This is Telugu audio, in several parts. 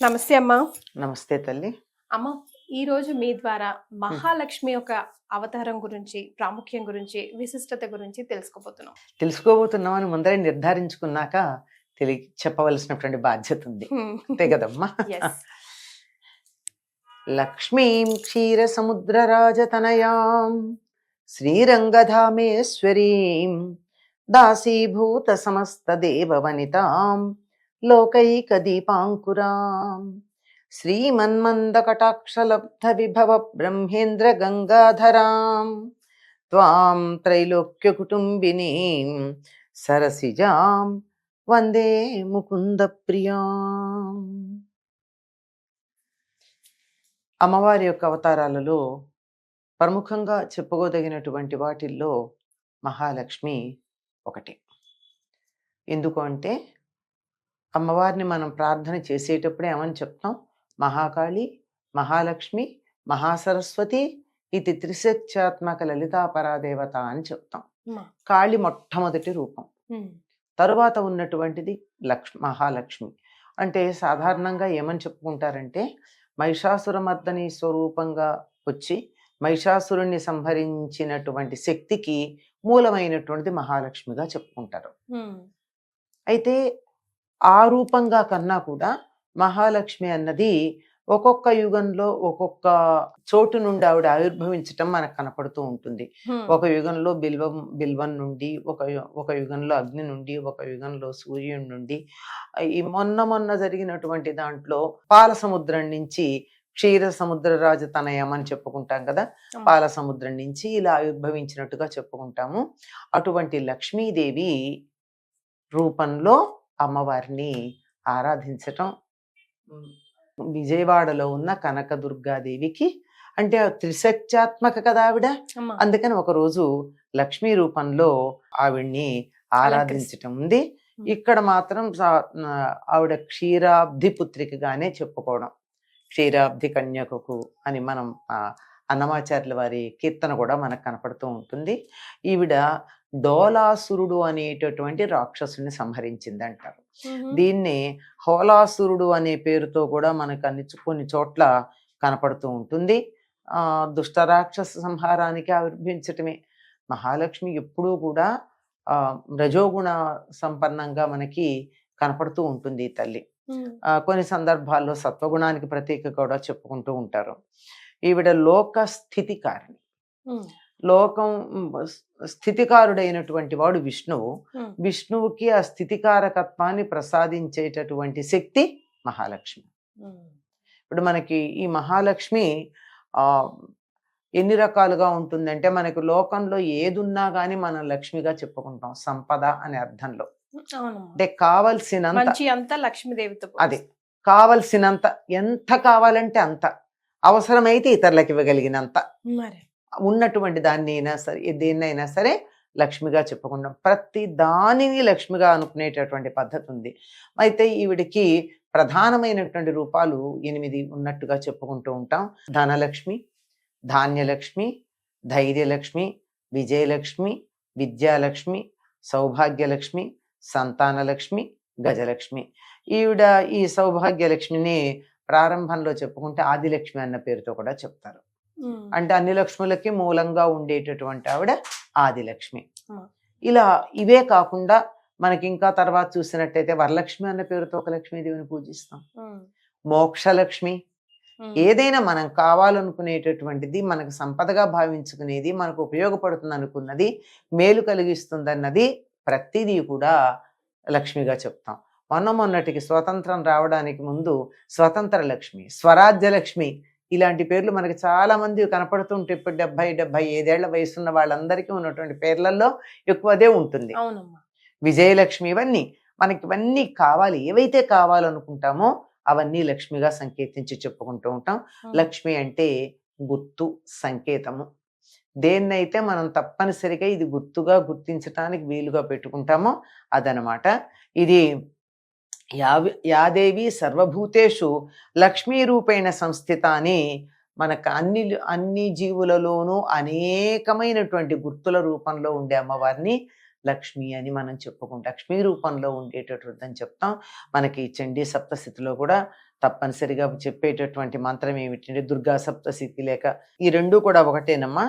నమస్తే అమ్మా. నమస్తే తల్లి. అమ్మ, ఈరోజు మీ ద్వారా హ్మ్. మహాలక్ష్మి యొక్క అవతారం గురించి, ప్రాముఖ్యం గురించి, విశిష్టత గురించి తెలుసుకోబోతున్నాం. తెలుసుకోబోతున్నామని ముందరే నిర్ధారించుకున్నాక చెప్పవలసినటువంటి బాధ్యత ఉంది. అంతే కదమ్మా! యెస్. లక్ష్మీం క్షీరసముద్రరాజతనయాం శ్రీరంగధామేశ్వరీం దాసీభూత సమస్తదేవవనితాం లోకైకదీపాంకురాం శ్రీమన్మందకటాక్షలబ్ధ విభవ బ్రహ్మేంద్ర గంగాధరాం త్వాం త్రైలోక్యకుటుంబినీం సరసిజాం వందే ముకుంద ప్రియాం. అమ్మవారి యొక్క అవతారాలలో ప్రముఖంగా చెప్పుకోదగినటువంటి వాటిల్లో మహాలక్ష్మి ఒకటి. ఎందుకు అంటే అమ్మవారిని మనం ప్రార్థన చేసేటప్పుడే ఏమని చెప్తాం? మహాకాళి, మహాలక్ష్మి, మహాసరస్వతి ఇది త్రిశక్త్యాత్మక లలితా పరాదేవత అని చెప్తాం. కాళి మొట్టమొదటి రూపం, తరువాత ఉన్నటువంటిది మహాలక్ష్మి. అంటే సాధారణంగా ఏమని చెప్పుకుంటారంటే మహిషాసురమర్దని స్వరూపంగా వచ్చి మహిషాసురుణ్ణి సంహరించినటువంటి శక్తికి మూలమైనటువంటిది మహాలక్ష్మిగా చెప్పుకుంటారు. అయితే ఆ రూపంగా కన్నా కూడా మహాలక్ష్మి అన్నది ఒక్కొక్క యుగంలో ఒక్కొక్క చోటు నుండి ఆవిడ ఆవిర్భవించటం మనకు కనపడుతూ ఉంటుంది. ఒక యుగంలో బిల్వం నుండి, ఒక యుగంలో అగ్ని నుండి, ఒక యుగంలో సూర్యుడి నుండి, ఈ మొన్న జరిగినటువంటి దాంట్లో పాల సముద్రం నుంచి క్షీర సముద్ర రాజతనయం అని చెప్పుకుంటాం కదా, పాల సముద్రం నుంచి ఇలా ఆవిర్భవించినట్టుగా చెప్పుకుంటాము. అటువంటి లక్ష్మీదేవి రూపంలో అమ్మవారిని ఆరాధించటం విజయవాడలో ఉన్న కనకదుర్గాదేవికి, అంటే త్రిశక్త్యాత్మక కదా ఆవిడ, అందుకని ఒకరోజు లక్ష్మీ రూపంలో ఆవిడ్ని ఆరాధించటం ఉంది. ఇక్కడ మాత్రం ఆవిడ క్షీరాబ్ది పుత్రికగానే చెప్పుకోవడం, క్షీరాబ్ది కన్యకకు అని మనం అన్నమాచార్యుల వారి కీర్తన కూడా మనకు కనపడుతూ ఉంటుంది. ఈవిడ డోలాసురుడు అనేటటువంటి రాక్షసుని సంహరించింది అంటారు. దీన్ని హోలాసురుడు అనే పేరుతో కూడా మనకు కొన్ని చోట్ల కనపడుతూ ఉంటుంది. దుష్ట రాక్షస సంహారానికి ఆవిర్భించటమే. మహాలక్ష్మి ఎప్పుడూ కూడా రజోగుణ సంపన్నంగా మనకి కనపడుతూ ఉంటుంది ఈ తల్లి. కొన్ని సందర్భాల్లో సత్వగుణానికి ప్రతీక కూడా చెప్పుకుంటూ ఉంటారు. ఈవిడ లోక స్థితికారిణి. లోకం స్థితికారుడైనటువంటి వాడు విష్ణువు. విష్ణువుకి ఆ స్థితికారకత్వాన్ని ప్రసాదించేటటువంటి శక్తి మహాలక్ష్మి. ఇప్పుడు మనకి ఈ మహాలక్ష్మి ఎన్ని రకాలుగా ఉంటుందంటే, మనకు లోకంలో ఏదున్నా గానీ మనం లక్ష్మిగా చెప్పుకుంటాం, సంపద అనే అర్థంలో. అంటే కావలసినంత లక్ష్మీదేవితో, అది కావలసినంత, ఎంత కావాలంటే అంత, అవసరమైతే ఇతరులకు ఇవ్వగలిగినంత ఉన్నటువంటి దాన్ని అయినా సరే, దేన్నైనా సరే లక్ష్మిగా చెప్పుకుంటాం. ప్రతి దానిని లక్ష్మిగా అనుకునేటటువంటి పద్ధతి ఉంది. అయితే ఈవిడికి ప్రధానమైనటువంటి రూపాలు 8 ఉన్నట్టుగా చెప్పుకుంటూ ఉంటాం. ధనలక్ష్మి, ధాన్యలక్ష్మి, ధైర్యలక్ష్మి, విజయలక్ష్మి, విద్యాలక్ష్మి, సౌభాగ్యలక్ష్మి, సంతానలక్ష్మి, గజలక్ష్మి. ఈవిడ ఈ సౌభాగ్యలక్ష్మిని ప్రారంభంలో చెప్పుకుంటే ఆదిలక్ష్మి అన్న పేరుతో కూడా చెప్తారు. అంటే అన్ని లక్ష్ములకి మూలంగా ఉండేటటువంటి ఆవిడ ఆదిలక్ష్మి. ఇలా ఇవే కాకుండా మనకి ఇంకా తర్వాత చూసినట్టయితే వరలక్ష్మి అన్న పేరుతో ఒక లక్ష్మీదేవిని పూజిస్తాం. మోక్షలక్ష్మి, ఏదైనా మనం కావాలనుకునేటటువంటిది, మనకు సంపదగా భావించుకునేది, మనకు ఉపయోగపడుతుంది అనుకున్నది, మేలు కలిగిస్తుంది అన్నది ప్రతిదీ కూడా లక్ష్మిగా చెప్తాం. మొన్నటికి స్వతంత్రం రావడానికి ముందు స్వతంత్ర లక్ష్మి, స్వరాజ్య లక్ష్మి, ఇలాంటి పేర్లు మనకి చాలా మంది కనపడుతుంటే, ఇప్పుడు 70-75 వయసున్న వాళ్ళందరికీ ఉన్నటువంటి పేర్లలో ఎక్కువ అదే ఉంటుంది. విజయలక్ష్మి, ఇవన్నీ కావాలి, ఏవైతే కావాలనుకుంటామో అవన్నీ లక్ష్మిగా సంకేతించి చెప్పుకుంటూ ఉంటాం. లక్ష్మి అంటే గుర్తు, సంకేతము. దేన్నైతే మనం తప్పనిసరిగా ఇది గుర్తుగా గుర్తించటానికి వీలుగా పెట్టుకుంటామో అదనమాట. ఇది యాదేవి సర్వభూతేషు లక్ష్మీ రూపేణ సంస్థిత అని మనకు అన్ని జీవులలోనూ అనేకమైనటువంటి గుర్తుల రూపంలో ఉండే అమ్మవారిని లక్ష్మి అని మనం చెప్పుకుంటాం. లక్ష్మీ రూపంలో ఉండేటటువంటిదని చెప్తాం. మనకి చండీ సప్తశతిలో కూడా తప్పనిసరిగా చెప్పేటటువంటి మంత్రం ఏమిటంటే దుర్గా సప్తశతి లేక ఈ రెండు కూడా ఒకటేనమ్మా.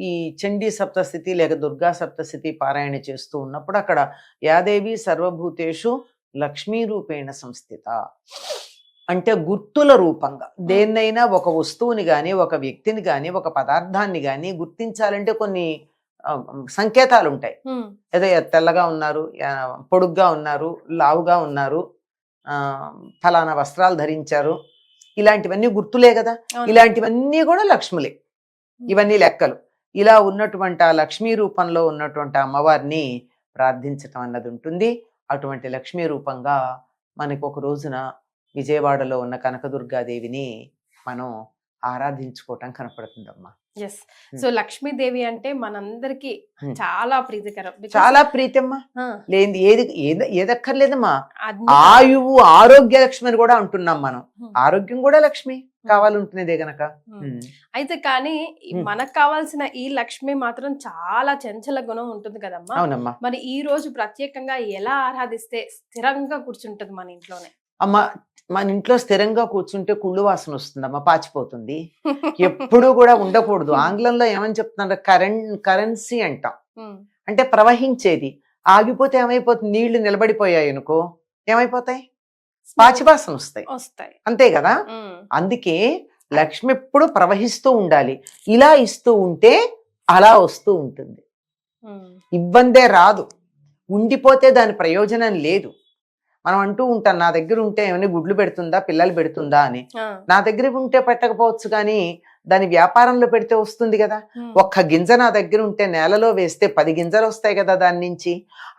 ఈ చండీ సప్తశతి లేక దుర్గా సప్తశతి పారాయణ చేస్తూ ఉన్నప్పుడు అక్కడ యాదేవి సర్వభూతేషు లక్ష్మీ రూపేణ సంస్థిత అంటే గుర్తుల రూపంగా దేన్నైనా ఒక వస్తువుని కానీ ఒక వ్యక్తిని కానీ ఒక పదార్థాన్ని కానీ గుర్తించాలంటే కొన్ని సంకేతాలు ఉంటాయి. ఏదో తెల్లగా ఉన్నారు, పొడుగ్గా ఉన్నారు, లావుగా ఉన్నారు, ఫలానా వస్త్రాలు ధరించారు, ఇలాంటివన్నీ గుర్తులే కదా. ఇలాంటివన్నీ కూడా లక్ష్ములే, ఇవన్నీ లెక్కలు. ఇలా ఉన్నటువంటి ఆ లక్ష్మీ రూపంలో ఉన్నటువంటి అమ్మవారిని ప్రార్థించటం అన్నది ఉంటుంది. అటువంటి లక్ష్మీ రూపంగా మనకు ఒక రోజున విజయవాడలో ఉన్న కనకదుర్గాదేవిని మనం ఆరాధించుకోవటం కనపడుతుందమ్మా. ఎస్. సో లక్ష్మీదేవి అంటే మనందరికి చాలా ప్రీతికరం, చాలా ప్రీతమ్మా. లేని ఏదక్కర్లేదమ్మా. ఆయువు ఆరోగ్య లక్ష్మి అని కూడా అంటున్నాం మనం. ఆరోగ్యం కూడా లక్ష్మి కావాలంటున్నదే గనక. అయితే కానీ మనకు కావాల్సిన ఈ లక్ష్మి మాత్రం చాలా చంచల గుణం ఉంటుంది కదమ్మా. అవునమ్మా. మరి ఈ రోజు ప్రత్యేకంగా ఎలా ఆరాధిస్తే స్థిరంగా కూర్చుంటుంది మన ఇంట్లోనే? అమ్మా, మన ఇంట్లో స్థిరంగా కూర్చుంటే కుళ్ళు వాసన వస్తుందమ్మా, పాచిపోతుంది. ఎప్పుడు కూడా ఉండకూడదు. ఆంగ్లంలో ఏమని చెప్తున్నారు, కరెన్సీ అంటాం. అంటే ప్రవహించేది. ఆగిపోతే ఏమైపోతుంది, నీళ్లు నిలబడిపోయాయి అనుకో ఏమైపోతాయి, పాచివాసన వస్తాయి. అంతే కదా. అందుకే లక్ష్మి ఎప్పుడు ప్రవహిస్తూ ఉండాలి. ఇలా ఇస్తూ ఉంటే అలా వస్తూ ఉంటుంది, ఇబ్బందే రాదు. ఉండిపోతే దాని ప్రయోజనం లేదు. మనం అంటూ ఉంటాం, నా దగ్గర ఉంటే ఏమైనా గుడ్లు పెడుతుందా, పిల్లలు పెడుతుందా అని. నా దగ్గర ఉంటే పెట్టకపోవచ్చు, కానీ దాని వ్యాపారంలో పెడితే వస్తుంది కదా. ఒక్క గింజ నా దగ్గర ఉంటే నేలలో వేస్తే 10 గింజలు వస్తాయి కదా దాని నుంచి.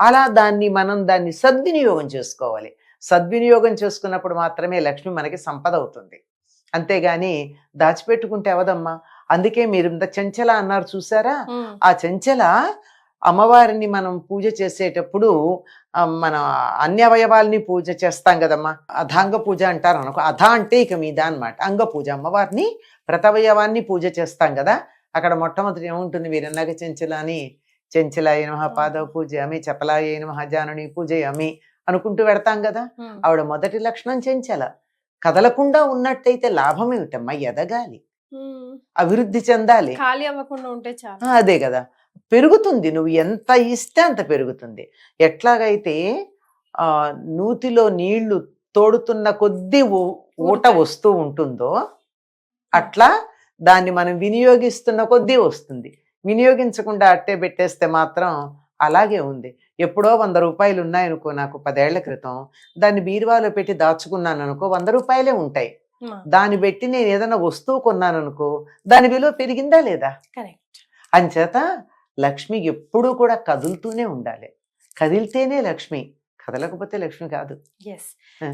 అలా దాన్ని సద్వినియోగం చేసుకోవాలి. సద్వినియోగం చేసుకున్నప్పుడు మాత్రమే లక్ష్మి మనకి సంపద అవుతుంది. అంతేగాని దాచిపెట్టుకుంటే అవదమ్మా. అందుకే మీరు ఇంత చెంచల అన్నారు చూసారా, ఆ చెంచల అమ్మవారిని మనం పూజ చేసేటప్పుడు మన అన్ని అవయవాల్ని పూజ చేస్తాం కదమ్మా. అధాంగ పూజ అంటారు అనుకో. అధ అంటే ఇక మీద అన్నమాట, అంగ పూజ. అమ్మవారిని ప్రతవయవాన్ని పూజ చేస్తాం కదా. అక్కడ మొట్టమొదటి ఏముంటుంది, వీరన్నగ చెంచలాని చెంచలాయ నమః పాదవ పూజయామి, చపలాయ నమః జానుని పూజయామి అనుకుంటూ పెడతాం కదా. ఆవిడ మొదటి లక్షణం చెంచల. కదలకుండా ఉన్నట్టయితే లాభం ఏమిటమ్మా, ఎదగాలి, అభివృద్ధి చెందాలి, ఖాళీ అవ్వకుండా ఉంటే చాలు. అదే కదా, పెరుగుతుంది. నువ్వు ఎంత ఇస్తే అంత పెరుగుతుంది. ఎట్లాగైతే నూతిలో నీళ్లు తోడుతున్న కొద్దీ ఊట వస్తూ ఉంటుందో అట్లా దాన్ని మనం వినియోగిస్తున్న కొద్దీ వస్తుంది. వినియోగించకుండా అట్టే పెట్టేస్తే మాత్రం అలాగే ఉంది. ఎప్పుడో 100 రూపాయలు ఉన్నాయనుకో నాకు 10 ఏళ్ల క్రితం, దాన్ని బీరువాలో పెట్టి దాచుకున్నాను అనుకో 100 రూపాయలే ఉంటాయి. దాన్ని పెట్టి నేను ఏదైనా వస్తువు కొన్నాను అనుకో దాని విలువ పెరిగిందా లేదా. అంచేత లక్ష్మి ఎప్పుడూ కూడా కదులుతూనే ఉండాలి. కదిలితేనే లక్ష్మి, కదలకపోతే లక్ష్మి కాదు.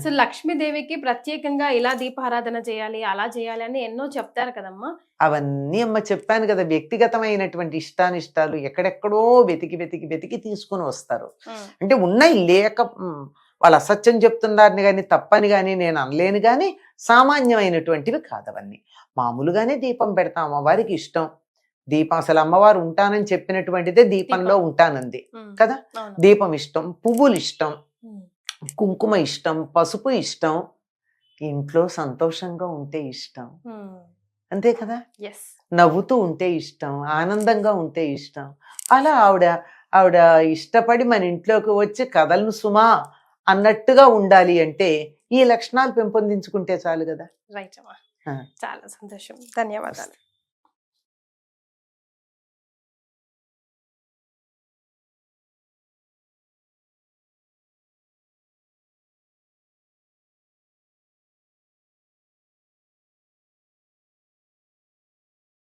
సో లక్ష్మీదేవికి ప్రత్యేకంగా ఇలా దీపారాధన చేయాలి, అలా చేయాలి అని ఎన్నో చెప్తారు కదమ్మా. అవన్నీ అమ్మ చెప్పాను కదా, వ్యక్తిగతమైనటువంటి ఇష్టానిష్టాలు ఎక్కడెక్కడో వెతికి వెతికి వెతికి తీసుకుని వస్తారు. అంటే ఉన్నాయి, లేక వాళ్ళు అసత్యం చెప్తున్నారని కానీ తప్పని కానీ నేను అనలేను, కానీ సామాన్యమైనటువంటివి కాదవన్నీ. మామూలుగానే దీపం పెడతాం, అమ్మవారికి ఇష్టం దీపం. అసలు అమ్మవారు ఉంటానని చెప్పినటువంటిదే దీపంలో ఉంటానంది కదా. దీపం ఇష్టం, పువ్వులు ఇష్టం, కుంకుమ ఇష్టం, పసుపు ఇష్టం, ఇంట్లో సంతోషంగా ఉంటే ఇష్టం, అంతే కదా. నవ్వుతూ ఉంటే ఇష్టం, ఆనందంగా ఉంటే ఇష్టం. అలా ఆవిడ ఇష్టపడి మన ఇంట్లోకి వచ్చి కథలను సుమా అన్నట్టుగా ఉండాలి అంటే ఈ లక్షణాలు పెంపొందించుకుంటే చాలు కదా. రైట్ అమ్మా, చాలా సంతోషం, ధన్యవాదాలు.